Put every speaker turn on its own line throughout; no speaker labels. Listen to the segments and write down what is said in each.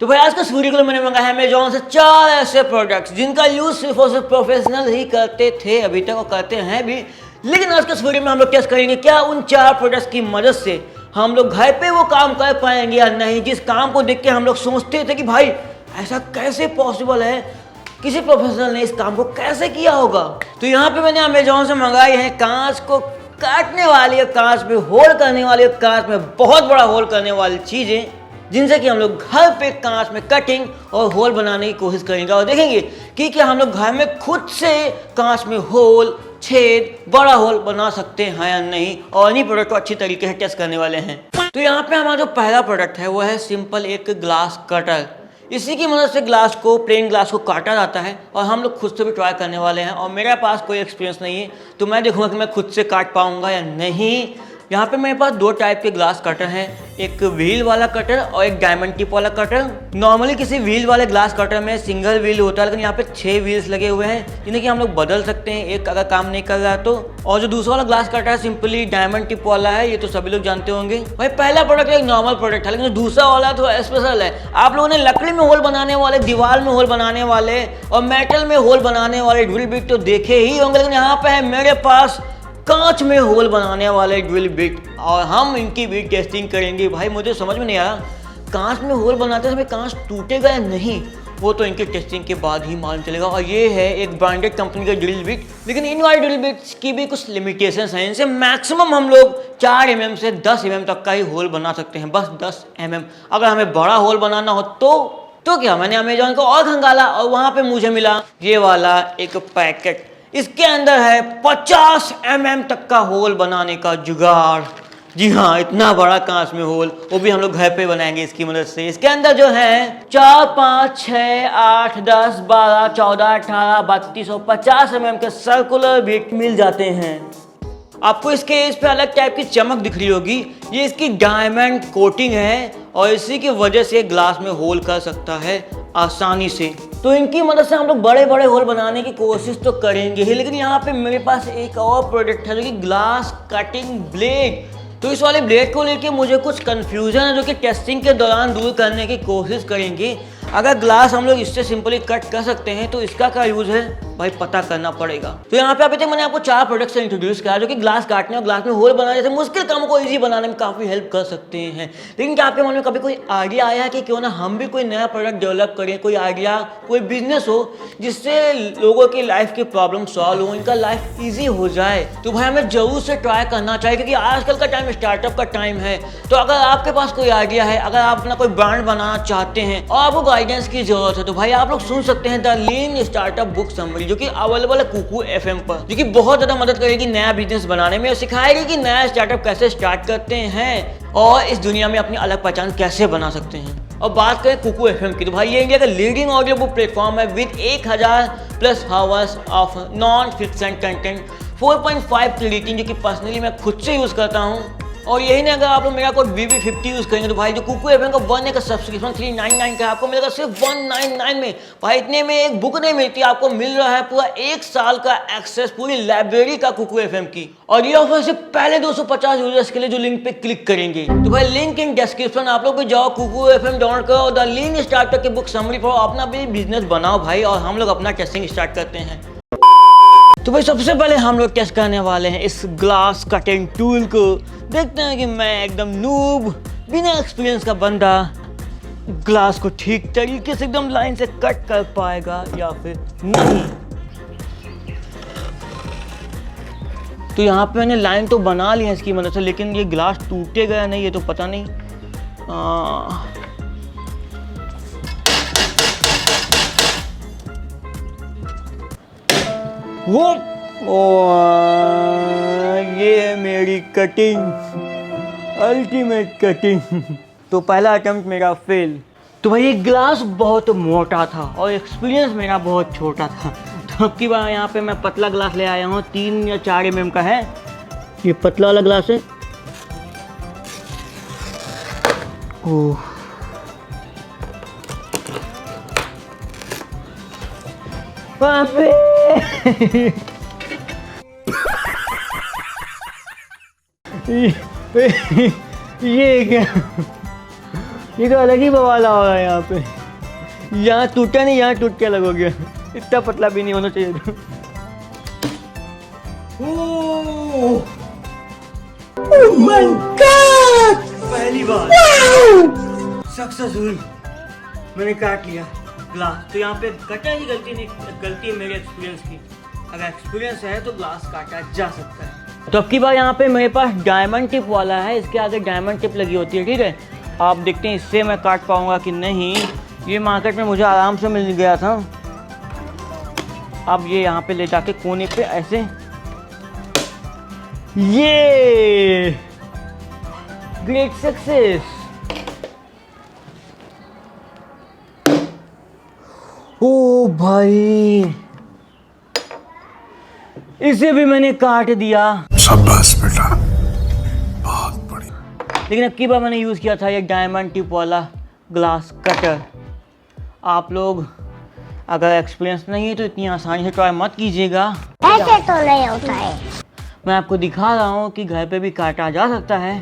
तो भाई आज का इस वीडियो के लिए मैंने मंगाया है अमेजोन से 4 ऐसे प्रोडक्ट्स जिनका यूज सिर्फ और सिर्फ प्रोफेशनल ही करते थे, अभी तक वो करते हैं भी। लेकिन आज के इस वीडियो में हम लोग टेस्ट करेंगे क्या उन 4 प्रोडक्ट्स की मदद से हम लोग घर पे वो काम कर पाएंगे या नहीं, जिस काम को देख के हम लोग सोचते थे कि भाई ऐसा कैसे पॉसिबल है, किसी प्रोफेशनल ने इस काम को कैसे किया होगा। तो यहाँ पे मैंने अमेजोन से मंगाई है कांच को काटने वाली, कांच में होल करने वाली, कांच में बहुत बड़ा होल करने वाली चीजें, जिनसे कि हम लोग घर पे कांच में कटिंग और होल बनाने की कोशिश करेंगे और देखेंगे कि क्या हम लोग घर में खुद से कांच में होल, छेद, बड़ा होल बना सकते हैं या नहीं, और इन्हीं प्रोडक्ट को अच्छी तरीके से टेस्ट करने वाले हैं। तो यहाँ पे हमारा जो पहला प्रोडक्ट है वो है सिंपल एक ग्लास कटर। इसी की मदद से ग्लास को, प्लेन ग्लास को काटा जाता है और हम लोग खुद से भी ट्राई करने वाले हैं। और मेरे पास कोई एक्सपीरियंस नहीं है तो मैं देखूंगा कि मैं खुद से काट पाऊंगा या नहीं। यहाँ पे मेरे पास 2 टाइप के ग्लास कटर हैं, एक व्हील वाला कटर और एक डायमंड टिप वाला कटर। नॉर्मली किसी व्हील वाले ग्लास कटर में सिंगल व्हील होता है, लेकिन यहाँ पे 6 व्हील्स लगे हुए हैं जिन्हें कि हम लोग बदल सकते हैं एक अगर काम नहीं कर रहा है तो। और जो दूसरा वाला ग्लास कटर है सिंपली डायमंड टिप वाला है, ये तो सभी लोग जानते होंगे। भाई पहला प्रोडक्ट एक नॉर्मल प्रोडक्ट है, लेकिन जो दूसरा वाला थोड़ा स्पेशल है। आप लोगों ने लकड़ी में होल बनाने वाले, दीवार में होल बनाने वाले और मेटल में होल बनाने वाले ड्रिल बिट तो देखे ही होंगे, लेकिन यहाँ पे है मेरे पास कांच में होल बनाने वाले ड्रिल बिट और हम इनकी भी टेस्टिंग करेंगे। भाई मुझे समझ में नहीं आया कांच में होल बनाते समय कांच टूटेगा या नहीं, वो तो इनकी टेस्टिंग के बाद ही मालूम चलेगा। और ये है एक ब्रांडेड कंपनी का ड्रिल बिट, लेकिन इन वाले ड्रिल बिट्स की भी कुछ लिमिटेशंस हैं। इनसे मैक्सिमम हम लोग 4 mm से 10 mm तक का ही होल बना सकते हैं, बस 10 mm। अगर हमें बड़ा होल बनाना हो तो क्या, मैंने अमेजोन को और खंगाला और वहाँ पे मुझे मिला ये वाला एक पैकेट। इसके अंदर है 50 mm तक का होल बनाने का जुगाड़। जी हाँ, इतना बड़ा कांच में होल, वो भी हम लोग घर पे बनाएंगे इसकी मदद से। इसके अंदर जो है 4, 5, 6, 8, 10, 12, 14, 18, 32 और 50 mm के सर्कुलर बिट मिल जाते हैं। आपको इसके इस पे अलग टाइप की चमक दिख रही होगी, ये इसकी डायमंड कोटिंग है और इसी की वजह से ग्लास में होल कर सकता है आसानी से। तो इनकी मदद से हम लोग बड़े बड़े होल बनाने की कोशिश तो करेंगे ही, लेकिन यहाँ पे मेरे पास एक और प्रोडक्ट है जो कि ग्लास कटिंग ब्लेड। तो इस वाले ब्लेड को लेके मुझे कुछ कंफ्यूजन है जो कि टेस्टिंग के दौरान दूर करने की कोशिश करेंगे। अगर ग्लास हम लोग इससे सिंपली कट कर सकते हैं तो इसका क्या यूज है भाई पता करना पड़ेगा। तो यहाँ पे अभी तक मैंने आपको 4 प्रोडक्ट्स से इंट्रोड्यूस किया जो कि ग्लास काटने और ग्लास में होल बनाने जैसे मुश्किल कामों को इजी बनाने में काफी हेल्प कर सकते हैं। लेकिन क्या आपके मन में कभी कोई आइडिया आया है कि क्यों ना हम भी कोई नया प्रोडक्ट डेवलप करें, कोई आइडिया, कोई बिजनेस हो जिससे लोगों की लाइफ की प्रॉब्लम सॉल्व हो, इनका लाइफ ईजी हो जाए। तो भाई हमें जरूर से ट्राई करना चाहिए क्योंकि आजकल का टाइम स्टार्टअप का टाइम है। तो अगर आपके पास कोई आइडिया है, अगर आप अपना कोई ब्रांड बनाना चाहते हैं और आपको गाइडेंस की जरूरत है तो भाई आप लोग सुन सकते हैं the lean startup book summary जो कि अवेलेबल है कुकू FM पर, जो कि बहुत ज्यादा मदद करेगी नया बिजनेस बनाने में और सिखाएगी कि नया स्टार्टअप कैसे स्टार्ट करते हैं और इस दुनिया में अपनी अलग पहचान कैसे बना सकते हैं। और बात करें कुकू FM की तो भाई ये इंडिया का लीडिंग ऑडियो बुक प्लेटफॉर्म है with 1000+ hours of non fiction content, 4.5 की रेटिंग जो कि पर्सनली मैं खुद से यूज करता हूँ। और यही नहीं, अगर आप लोग मेरा कोड VB50 यूज करेंगे तो भाई जो कुकू FM का 1 का सब्सक्रिप्शन 399 का आपको मिलेगा सिर्फ 199 में। भाई इतने में एक बुक नहीं मिलती, आपको मिल रहा है पूरा 1 साल का एक्सेस पूरी लाइब्रेरी का कुकू FM की। और ये ऑफर सिर्फ पहले 250 यूजर्स के लिए जो लिंक पे क्लिक करेंगे। तो भाई लिंक इन डिस्क्रिप्शन, आप लोग भी जाओ कुकू FM डाउनलोड करो और द लीन स्टार्टअप की बुक समरी पढ़ो, अपना भी बिजनेस बनाओ भाई और हम लोग अपना टेस्टिंग स्टार्ट करते हैं। तो भाई सबसे पहले हम लोग टेस्ट करने वाले हैं इस ग्लास कटिंग टूल को। देखते हैं कि मैं एकदम नूब, बिना एक्सपीरियंस का बंदा ग्लास को ठीक तरीके से एकदम लाइन से कट कर पाएगा या फिर नहीं। तो यहाँ पे मैंने लाइन तो बना ली है इसकी मदद से, लेकिन ये ग्लास टूटेगा या नहीं ये तो पता नहीं। वो ये मेरी कटिंग, अल्टीमेट कटिंग। तो पहला अटेम्प्ट मेरा फेल। तो भाई ये ग्लास बहुत मोटा था और एक्सपीरियंस मेरा बहुत छोटा था, तो अब की बार यहाँ पे मैं पतला ग्लास ले आया हूँ, 3 या 4 mm का है। ये पतला वाला ग्लास है। ओह ये क्या ये तो अलग ही बवाला हो रहा है यहाँ पे। यहाँ टूटा नहीं, यहाँ टूट के अलग हो गया। इतना पतला भी नहीं होना चाहिए था। Oh my God! पहली बार सक्सेसफुल मैंने काट लिया ग्लास। तो यहाँ पे कटा की गलती नहीं, गलती है मेरे एक्सपीरियंस की। अगर एक्सपीरियंस है तो ग्लास काटा जा सकता है। तो अब की बार यहाँ पे मेरे पास डायमंड टिप वाला है, इसके आगे डायमंड टिप लगी होती है, ठीक है। आप देखते हैं इससे मैं काट पाऊंगा कि नहीं। ये मार्केट में मुझे आराम से मिल गया था। अब ये यहाँ पे ले जाके कोने पे ऐसे, ये ग्रेट सक्सेस। ओ भाई, इसे भी मैंने काट दिया।
शाबाश बेटा, बहुत बढ़िया।
लेकिन अब की बार मैंने यूज किया था ये डायमंड टिप वाला ग्लास कटर। आप लोग अगर एक्सपीरियंस नहीं है तो इतनी आसानी से ट्राई मत कीजिएगा।
ऐसे तो नहीं होता है।
मैं आपको दिखा रहा हूँ कि घर पे भी काटा जा सकता है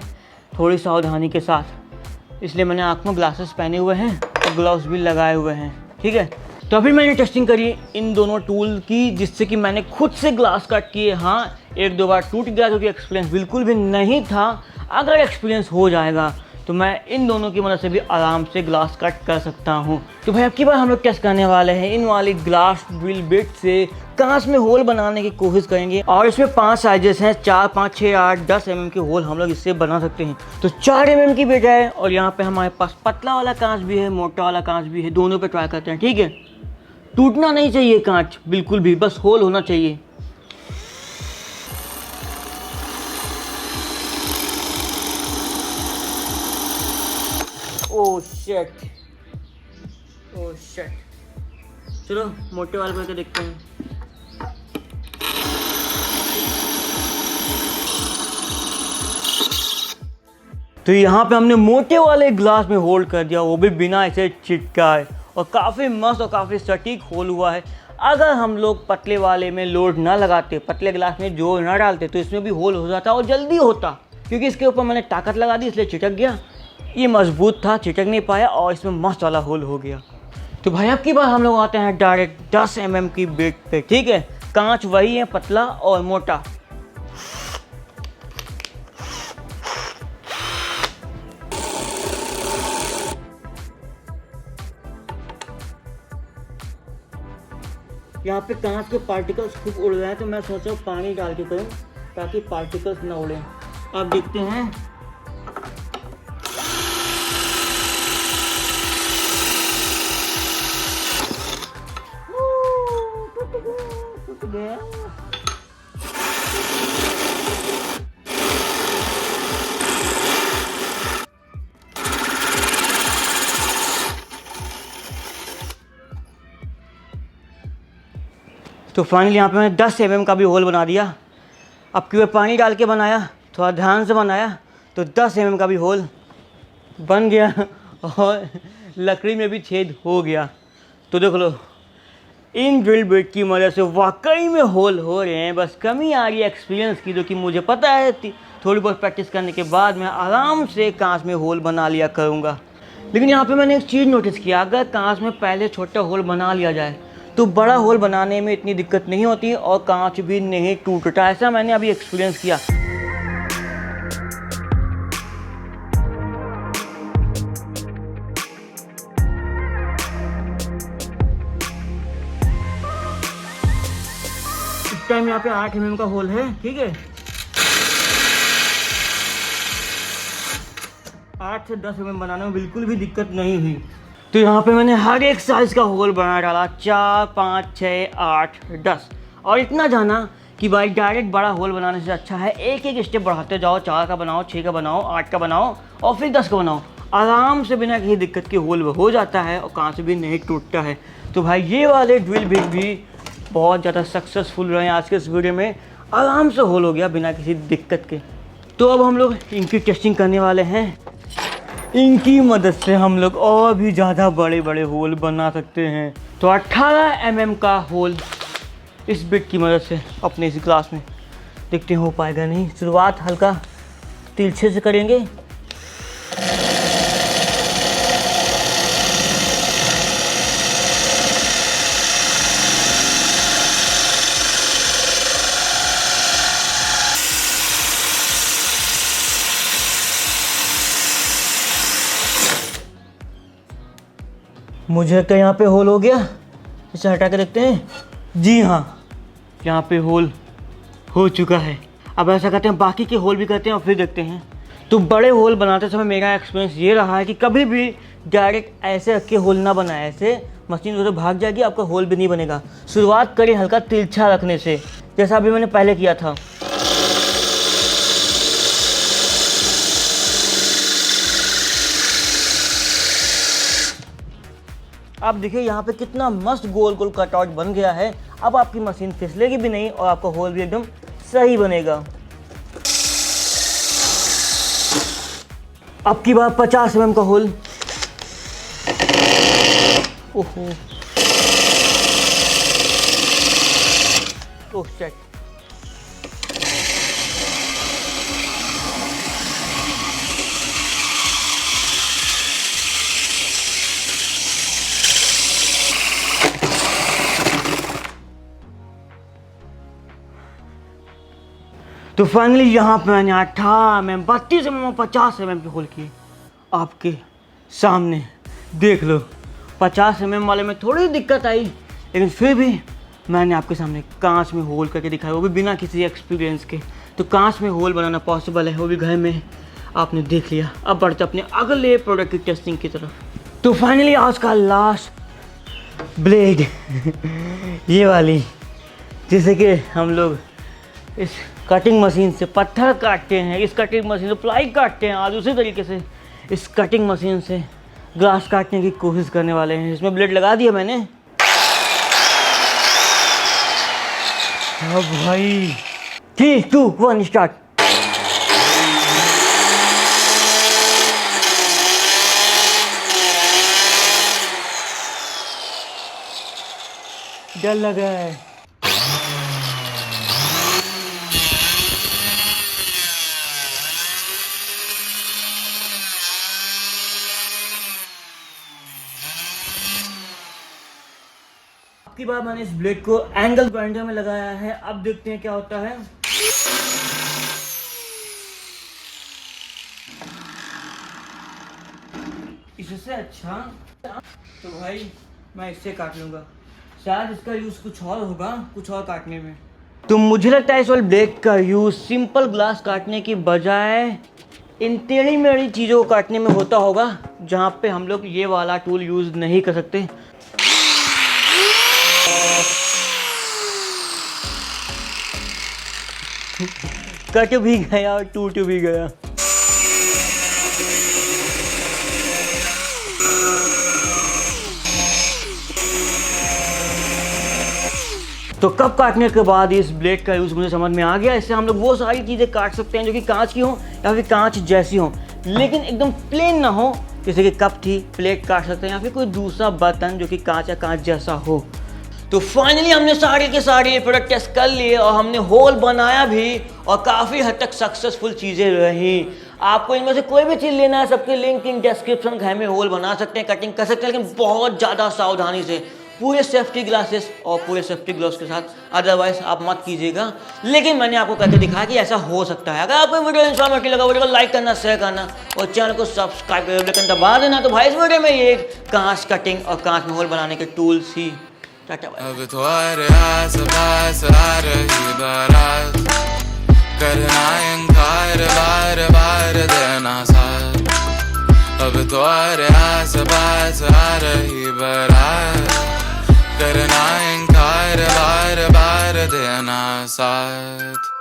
थोड़ी सावधानी के साथ। इसलिए मैंने आँख में ग्लासेस पहने हुए हैं और ग्लव्स भी लगाए हुए हैं, ठीक है। तो अभी मैंने टेस्टिंग करी इन दोनों टूल की, जिससे कि मैंने खुद से ग्लास कट किए। हाँ, एक दो बार टूट गया क्योंकि एक्सपीरियंस बिल्कुल भी नहीं था। अगर एक्सपीरियंस हो जाएगा तो मैं इन दोनों की मदद से भी आराम से ग्लास कट कर सकता हूँ। तो भाई अब की बार हम लोग टेस्ट करने वाले हैं इन वाली ग्लास ड्रिल बिट से कांच में होल बनाने की कोशिश करेंगे। और इसमें 5 साइजेस हैं, 4, 5, 6, 8, 10 mm के होल हम लोग इससे बना सकते हैं। तो 4 mm की बिट है और यहाँ पे हमारे पास पतला वाला कांच भी है, मोटा वाला कांच भी है। दोनों पे ट्राई करते हैं, ठीक है। टूटना नहीं चाहिए कांच बिल्कुल भी, बस होल होना चाहिए। Oh shit, oh shit. चलो मोटे वाले करके देखते हैं। तो यहाँ पे हमने मोटे वाले ग्लास में होल्ड कर दिया, वो भी बिना ऐसे चिटकाए, और काफ़ी मस्त और काफ़ी सटीक होल हुआ है। अगर हम लोग पतले वाले में लोड ना लगाते, पतले ग्लास में जोर ना डालते, तो इसमें भी होल हो जाता और जल्दी होता। क्योंकि इसके ऊपर मैंने ताकत लगा दी इसलिए चिटक गया। ये मजबूत था, चिटक नहीं पाया और इसमें मस्त वाला होल हो गया। तो भाई अब की बार हम लोग आते हैं डायरेक्ट 10 mm की बिट पे, ठीक है। कांच वही है, पतला और मोटा। यहाँ पे कांच के पार्टिकल्स खूब उड़ रहे हैं, तो मैं सोचा पानी डाल के करूँ ताकि पार्टिकल्स ना उड़े। आप देखते हैं टूट गया। तो फाइनली यहाँ पे मैंने 10 mm का भी होल बना दिया। अब क्यों पानी डाल के बनाया, थोड़ा ध्यान से बनाया, तो 10 mm का भी होल बन गया और लकड़ी में भी छेद हो गया। तो देख लो, इन ड्रिल बिट की मदद से वाकई में होल हो रहे हैं। बस कमी आ रही है एक्सपीरियंस की, जो कि मुझे पता है थोड़ी बहुत प्रैक्टिस करने के बाद मैं आराम से कांच में होल बना लिया करूँगा। लेकिन यहाँ पे मैंने एक चीज़ नोटिस किया, अगर कांच में पहले छोटा होल बना लिया जाए तो बड़ा होल बनाने में इतनी दिक्कत नहीं होती और कांच भी नहीं टूटता। ऐसा मैंने अभी एक्सपीरियंस किया। इस टाइम यहाँ पे 8 mm का होल है, ठीक है। 8 से 10 mm बनाने में बिल्कुल भी दिक्कत नहीं हुई। तो यहाँ पे मैंने हर एक साइज़ का होल बना डाला, 4, 5, 6, 8, 10। और इतना जाना कि भाई डायरेक्ट बड़ा होल बनाने से अच्छा है एक एक स्टेप बढ़ाते जाओ। 4 का बनाओ, 6 का बनाओ, 8 का बनाओ और फिर 10 का बनाओ। आराम से बिना किसी दिक्कत के होल हो जाता है और कांच भी नहीं टूटता है। तो भाई ये वाले ड्रिल बिट भी बहुत ज़्यादा सक्सेसफुल रहे आज के इस वीडियो में। आराम से होल हो गया बिना किसी दिक्कत के। तो अब हम लोग इनकी टेस्टिंग करने वाले हैं। इनकी मदद से हम लोग और भी ज़्यादा बड़े बड़े होल बना सकते हैं। तो 18 mm का होल इस बिट की मदद से अपने इस ग्लास में, देखते हैं हो पाएगा नहीं। शुरुआत हल्का तिरछे से करेंगे। मुझे लगता है यहाँ पे होल हो गया, इसे हटा के देखते हैं। जी हाँ, यहाँ पे होल हो चुका है। अब ऐसा करते हैं, बाकी के होल भी करते हैं और फिर देखते हैं। तो बड़े होल बनाते समय मेरा एक्सपीरियंस ये रहा है कि कभी भी डायरेक्ट ऐसे रख के होल ना बनाए, ऐसे मशीन उधर भाग जाएगी, आपका होल भी नहीं बनेगा। शुरुआत करें हल्का तिरछा रखने से, जैसा अभी मैंने पहले किया था। अब देखिए यहाँ पे कितना मस्त गोल गोल कटआउट बन गया है। अब आपकी मशीन फिसलेगी भी नहीं और आपका होल भी एकदम सही बनेगा। अब की बार 50 mm का होल। ओहो, ओह शिट। तो फाइनली यहाँ पे मैंने 18 mm, 32 mm, 50 mm के होल किए। आपके सामने देख लो, 50 mm वाले में थोड़ी दिक्कत आई, लेकिन फिर भी मैंने आपके सामने कांच में होल करके दिखाया, वो भी बिना किसी एक्सपीरियंस के। तो कांच में होल बनाना पॉसिबल है, वो भी घर में, आपने देख लिया। अब बढ़ते अपने अगले प्रोडक्ट की टेस्टिंग की तरफ। तो फाइनली आज का लास्ट ब्लेड ये वाली, जैसे कि हम लोग इस कटिंग मशीन से पत्थर काटते हैं, इस कटिंग मशीन से प्लाई काटते हैं, आज उसी तरीके से इस कटिंग मशीन से ग्लास काटने की कोशिश करने वाले हैं। इसमें ब्लेड लगा दिया मैंने। अब भाई 3, 2, 1 स्टार्ट। डर लगा है। की बार मैंने इस ब्लेड को एंगल ग्राइंडर में लगाया है। अब देखते हैं क्या होता है। इससे अच्छा तो भाई मैं इससे काट लूंगा, शायद इसका यूज कुछ और होगा, कुछ और काटने में। तो मुझे लगता है इस वाले ब्लेड का यूज सिंपल ग्लास काटने की बजाय इन टेढ़ी मेढ़ी चीज़ों को काटने में होता होगा, जहाँ पे हम लोग ये वाला टूल यूज नहीं कर सकते। कट भी गया और टूट भी गया। तो कप काटने के बाद इस ब्लेड का यूज़ मुझे समझ में आ गया। इससे हम लोग वो सारी चीज़ें काट सकते हैं जो कि कांच की हो या फिर कांच जैसी हो, लेकिन एकदम प्लेन ना हो। जैसे कि कप थी, प्लेट काट सकते हैं, या फिर कोई दूसरा बर्तन जो कि कांच या कांच जैसा हो। तो फाइनली हमने सारे के सारे प्रोडक्ट टेस्ट कर लिए और हमने होल बनाया भी, और काफ़ी हद तक सक्सेसफुल चीज़ें रही। आपको इनमें से कोई भी चीज़ लेना है, सबके लिंक इन डिस्क्रिप्शन। घर में होल बना सकते हैं, कटिंग कर सकते हैं, लेकिन बहुत ज़्यादा सावधानी से, पूरे सेफ्टी ग्लासेस और पूरे सेफ्टी ग्लव्स के साथ, अदरवाइज आप मत कीजिएगा। लेकिन मैंने आपको करके दिखाया कि ऐसा हो सकता है। अगर आपको वीडियो इन्फॉर्मेटिव लगा, वीडियो को लाइक करना, शेयर करना और चैनल को सब्सक्राइब करके दबा देना। तो भाई इस वीडियो में ये कांच कटिंग और कांच में होल बनाने के टूल्स ही। Tata bye.
अब तो आ रही बारात, करना इनकार बार बार देना साथ। अब तो आ रही बारात, करना इनकार बार बार देना साथ।